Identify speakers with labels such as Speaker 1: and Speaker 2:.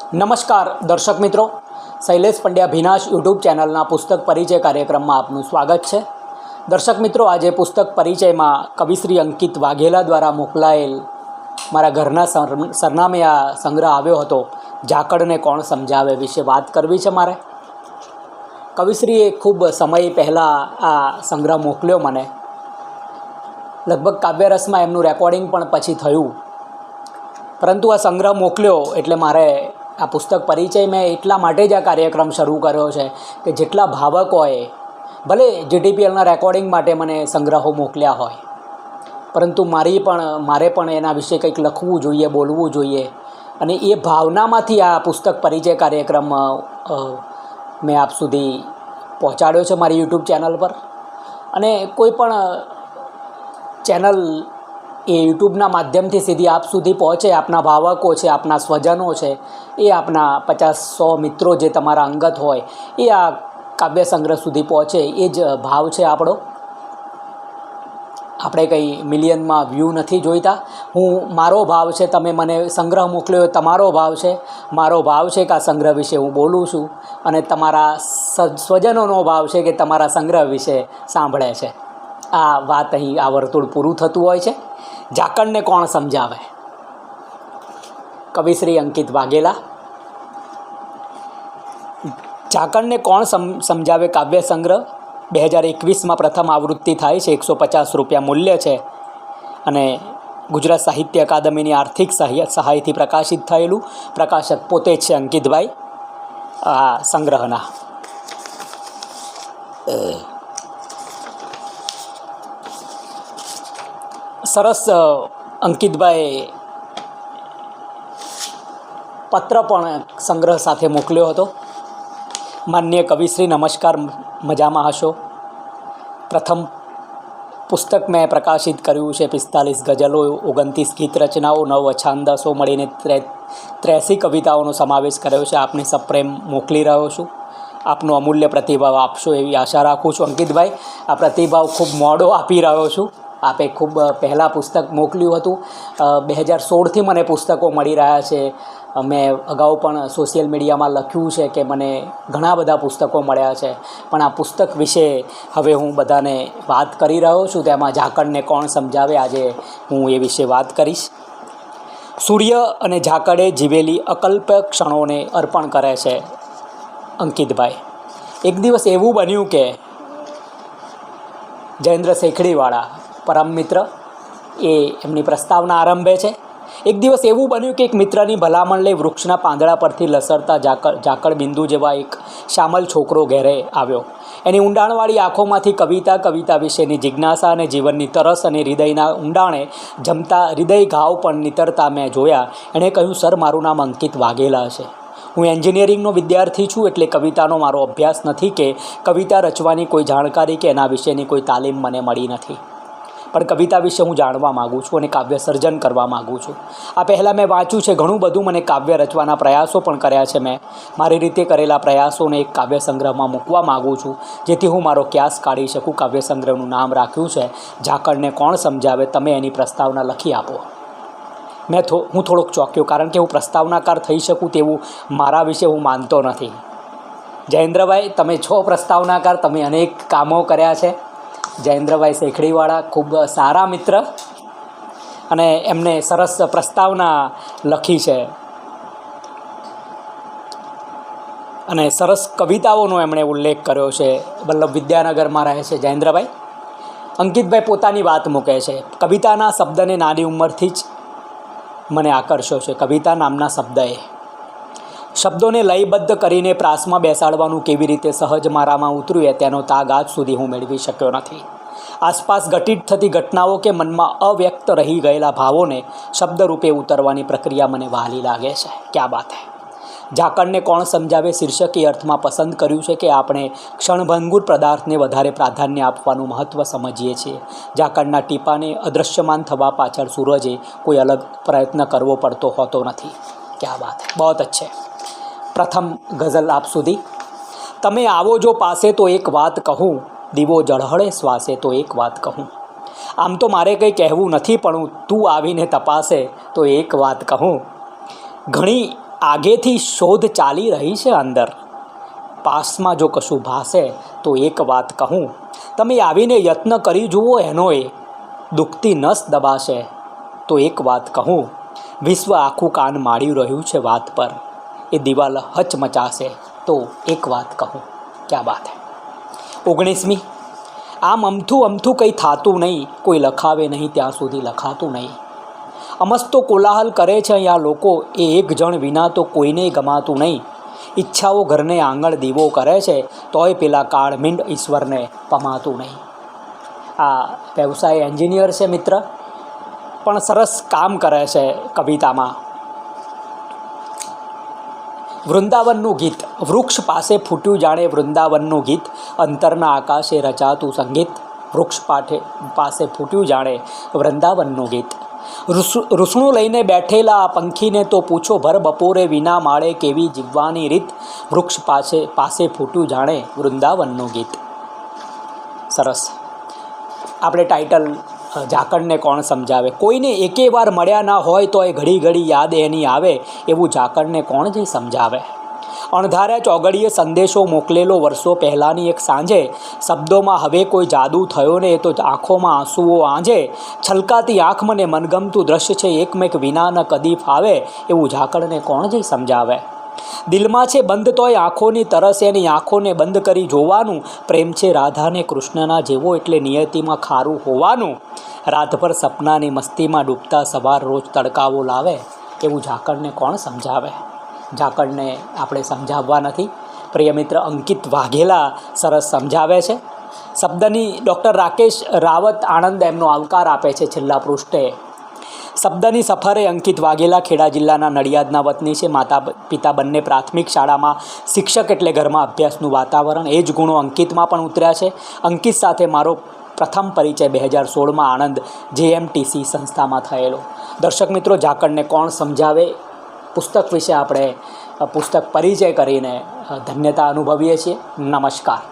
Speaker 1: નમસ્કાર દર્શક મિત્રો, શૈલેષ પંડ્યા ભીનાશ યુટ્યુબ ચેનલના પુસ્તક પરિચય કાર્યક્રમમાં આપનું સ્વાગત છે. દર્શક મિત્રો, આજે પુસ્તક પરિચયમાં કવિશ્રી અંકિત વાઘેલા દ્વારા મોકલાયેલ મારા ઘરના સરનામે આ સંગ્રહ આવ્યો હતો, ઝાકળને કોણ સમજાવે વિશે વાત કરવી છે મારે. કવિશ્રીએ ખૂબ સમય પહેલાં આ સંગ્રહ મોકલ્યો મને. લગભગ કાવ્યરસમાં એમનું રેકોર્ડિંગ પણ પછી થયું, પરંતુ આ સંગ્રહ મોકલ્યો એટલે મારે આ પુસ્તક પરિચય મેં એટલા માટે જ આ કાર્યક્રમ શરૂ કર્યો છે કે જેટલા ભાવકોએ ભલે જીટીપીએલના રેકોર્ડિંગ માટે મને સંગ્રહો મોકલ્યા હોય, પરંતુ મારે પણ એના વિશે કંઈક લખવું જોઈએ, બોલવું જોઈએ, અને એ ભાવનામાંથી આ પુસ્તક પરિચય કાર્યક્રમ મેં આપ સુધી પહોંચાડ્યો છે મારી યુટ્યુબ ચેનલ પર. અને કોઈ પણ ચેનલ એ યુટ્યુબના માધ્યમથી સીધી આપ સુધી પહોંચે, આપના ભાવકો છે, આપના સ્વજનો છે, એ આપના 50-100 મિત્રો જે તમારા અંગત હોય એ આ કાવ્ય સંગ્રહ સુધી પહોંચે, એ જ ભાવ છે આપણો. આપણે કંઈ મિલિયનમાં વ્યૂ નથી જોઈતા. મારો ભાવ છે, તમે મને સંગ્રહ મોકલ્યો, તમારો ભાવ છે, મારો ભાવ છે કે આ સંગ્રહ વિશે હું બોલું છું, અને તમારા સ્વજનોનો ભાવ છે કે તમારા સંગ્રહ વિશે સાંભળે છે. આ વાત અહીં આ વર્તુળ પૂરું થતું હોય છે. ઝાકળને કોણ સમજાવે, કવિશ્રી અંકિત વાઘેલા. ઝાકળને કોણ સમજાવે કાવ્ય સંગ્રહ 2021માં પ્રથમ આવૃત્તિ થાય છે. 150 રૂપિયા મૂલ્ય છે અને ગુજરાત સાહિત્ય અકાદમીની આર્થિક સહાયથી પ્રકાશિત થયેલું. પ્રકાશક પોતે જ છે અંકિતભાઈ આ સંગ્રહના. સરસ અંકિતભાઈ પત્ર પણ સંગ્રહ સાથે મોકલ્યો હતો. માન્ય કવિશ્રી, નમસ્કાર, મજામાં હશો. પ્રથમ પુસ્તક મેં પ્રકાશિત કર્યું છે. 45 ગઝલો, 29 ગીત રચનાઓ, 9 છાંદસો મળીને 83 કવિતાઓનો સમાવેશ કર્યો છે. આપને સપ્રેમ મોકલી રહ્યો છું. આપનો અમૂલ્ય પ્રતિભાવ આપશો એવી આશા રાખું છું. અંકિતભાઈ, આ પ્રતિભાવ ખૂબ મોડો આપી રહ્યો છું. આપે ખૂબ પહેલાં પુસ્તક મોકલ્યું હતું. 2016થી મને પુસ્તકો મળી રહ્યા છે. મેં અગાઉ પણ સોશિયલ મીડિયામાં લખ્યું છે કે મને ઘણા બધા પુસ્તકો મળ્યા છે, પણ આ પુસ્તક વિશે હવે હું બધાને વાત કરી રહ્યો છું. તેમાં ઝાકળને કોણ સમજાવે, આજે હું એ વિશે વાત કરીશ. સૂર્ય અને ઝાકળે જીવેલી અકલ્પ્ય ક્ષણોને અર્પણ કરે છે અંકિતભાઈ. એક દિવસ એવું બન્યું કે જયેન્દ્ર શેખડીવાળા પરમ મિત્ર એ એમની પ્રસ્તાવના આરંભે છે. એક દિવસ એવું બન્યું કે એક મિત્રની ભલામણ લઈ વૃક્ષના પાંદડા પરથી લસરતા ઝાકળ બિંદુ જેવા એક શામલ છોકરો ઘેરે આવ્યો. એની ઊંડાણવાળી આંખોમાંથી કવિતા વિશેની જિજ્ઞાસા અને જીવનની તરસ અને હૃદયના ઊંડાણે જમતા હૃદય ઘાવ પણ નીતરતા મેં જોયા. એણે કહ્યું, સર, મારું નામ અંકિત વાઘેલા છે. હું એન્જિનિયરિંગનો વિદ્યાર્થી છું, એટલે કવિતાનો મારો અભ્યાસ નથી કે કવિતા રચવાની કોઈ જાણકારી કે એના વિશેની કોઈ તાલીમ મને મળી નથી, પણ કવિતા વિશે હું જાણવા માગું છું અને કાવ્ય સર્જન કરવા માગું છું. આ પહેલાં મેં વાંચ્યું છે ઘણું બધું. મને કાવ્ય રચવાના પ્રયાસો પણ કર્યા છે. મેં મારી રીતે કરેલા પ્રયાસોને એક કાવ્ય સંગ્રહમાં મૂકવા માગું છું, જેથી હું મારો ક્યાસ કાઢી શકું. કાવ્ય સંગ્રહનું નામ રાખ્યું છે ઝાકળને કોણ સમજાવે. તમે એની પ્રસ્તાવના લખી આપો. હું થોડોક ચોંક્યો, કારણ કે હું પ્રસ્તાવનાકાર થઈ શકું તેવું મારા વિશે હું માનતો નથી. જયેન્દ્રભાઈ, તમે છો પ્રસ્તાવનાકાર, તમે અનેક કામો કર્યા છે. જયેન્દ્રભાઈ શેખડીવાળા ખૂબ સારા મિત્ર, અને એમને સરસ પ્રસ્તાવના લખી છે અને સરસ કવિતાઓનો એમણે ઉલ્લેખ કર્યો છે. વલ્લભ વિદ્યાનગરમાં રહે છે જયેન્દ્રભાઈ. અંકિતભાઈ પોતાની વાત મૂકે છે. કવિતાના શબ્દને નાની ઉંમરથી જ મને આકર્ષ્યો છે. કવિતા નામના શબ્દોને લયબદ્ધ કરીને પ્રાસમાં બેસાડવાનું કેવી રીતે સહજ મારામાં ઉતર્યું તેનો તાગ આજ સુધી હું મેળવી શક્યો નથી. આસપાસ ઘટિત થતી ઘટનાઓ કે મનમાં અવ્યક્ત રહી ગયેલા ભાવોને શબ્દરૂપે ઉતરવાની પ્રક્રિયા મને વહાલી લાગે છે. ક્યાં બાત હે. ઝાકળને કોણ સમજાવે શીર્ષક એ અર્થમાં પસંદ કર્યું છે કે આપણે ક્ષણભંગુર પદાર્થને વધારે પ્રાધાન્ય આપવાનું મહત્ત્વ સમજીએ છીએ. ઝાકળના ટીપાને અદૃશ્યમાન થવા પાછળ સૂરજે કોઈ અલગ પ્રયત્ન કરવો પડતો હોતો નથી. ક્યાં બાત હે, બહુ અચ્છે. પ્રથમ ગઝલ આપ સુધી. તમે આવો જો પાસે તો એક વાત કહું, દીવો ઝળહળે શ્વાસે તો એક વાત કહું. આમ તો મારે કંઈ કહેવું નથી, પણ તું આવીને તપાસે તો એક વાત કહું. ઘણી આગેથી શોધ ચાલી રહી છે અંદર. પાસમાં જો કશું ભાશે તો એક વાત કહું, તમે આવીને યત્ન કરી જુઓ એનોય. દુખતી નસ દબાશે તો એક વાત કહું, વિશ્વ આખું કાન માડી રહ્યું છે વાત પર. એ દિવાલ હચમચાશે તો એક વાત કહું. ક્યાં વાત હે. 19મી, આમ અમથું કંઈ થાતું નહીં, કોઈ લખાવે નહીં ત્યાં સુધી લખાતું નહીં. અમસ્તો કોલાહલ કરે છે અહીંયા લોકો, એ એક જણ વિના તો કોઈને ગમાતું નહીં. ઈચ્છાઓ ઘરને આંગણ દીવો કરે છે, તોય પેલા કાળમીંડ ઈશ્વરને પમાતું નહીં. આ વ્યવસાય એન્જિનિયર છે મિત્ર, પણ સરસ કામ કરે છે કવિતામાં. વૃંદાવનનું ગીત. વૃક્ષ પાસે ફૂટ્યું જાણે વૃંદાવનનું ગીત, અંતરના આકાશે રચાતું સંગીત. વૃક્ષ પાસે ફૂટ્યું જાણે વૃંદાવનનું ગીત. રૂસણું લઈને બેઠેલા પંખીને તો પૂછો ભર બપોરે વિના માળે કેવી જીવવાની રીત. વૃક્ષ પાસે ફૂટ્યું જાણે વૃંદાવનનું ગીત. સરસ. આપણે ટાઇટલ ઝાકળને કોણ સમજાવે. કોઈને એકે વાર મળ્યા ના હોય તો એ ઘડી ઘડી યાદ એની આવે, એવું ઝાકળને કોણ જઈ સમજાવે. અણધાર્યા ચોગડીએ સંદેશો મોકલેલો વર્ષો પહેલાંની એક સાંજે, શબ્દોમાં હવે કોઈ જાદુ થયો ને, એ તો આંખોમાં આંસુઓ આંજે. છલકાતી આંખ મને મનગમતું દ્રશ્ય છે એકમેક વિના ન કદી ફાવે, એવું ઝાકળને કોણ જઈ સમજાવે. દિલમાં છે બંધ તોય આંખોની તરસ, એની આંખોને બંધ કરી જોવાનું. પ્રેમ છે રાધાને કૃષ્ણના જેવો, એટલે નિયતિમાં ખારું હોવાનું. રાતભર સપનાની મસ્તીમાં ડૂબતા સવાર રોજ તડકાવો લાવે, એવું ઝાકળને કોણ સમજાવે. ઝાકળને આપણે સમજાવવા નથી. પ્રિય મિત્ર અંકિત વાઘેલા સરસ સમજાવે છે. શબ્દની ડૉક્ટર રાકેશ રાવત આણંદ એમનો આવકાર આપે છે છેલ્લા પૃષ્ઠે. શબ્દની સફરે અંકિત વાઘેલા ખેડા જિલ્લાના નડિયાદના વતની છે. માતા પિતા બંને પ્રાથમિક શાળામાં શિક્ષક, એટલે ઘરમાં અભ્યાસનું વાતાવરણ. એ જ ગુણો અંકિતમાં પણ ઉતર્યા છે. અંકિત સાથે મારો પ્રથમ પરિચય 2016માં આણંદ JMTC સંસ્થામાં થયેલો. દર્શક મિત્રો, ઝાકળને કોણ સમજાવે પુસ્તક વિશે આપણે પુસ્તક પરિચય કરીને ધન્યતા અનુભવીએ છીએ. નમસ્કાર.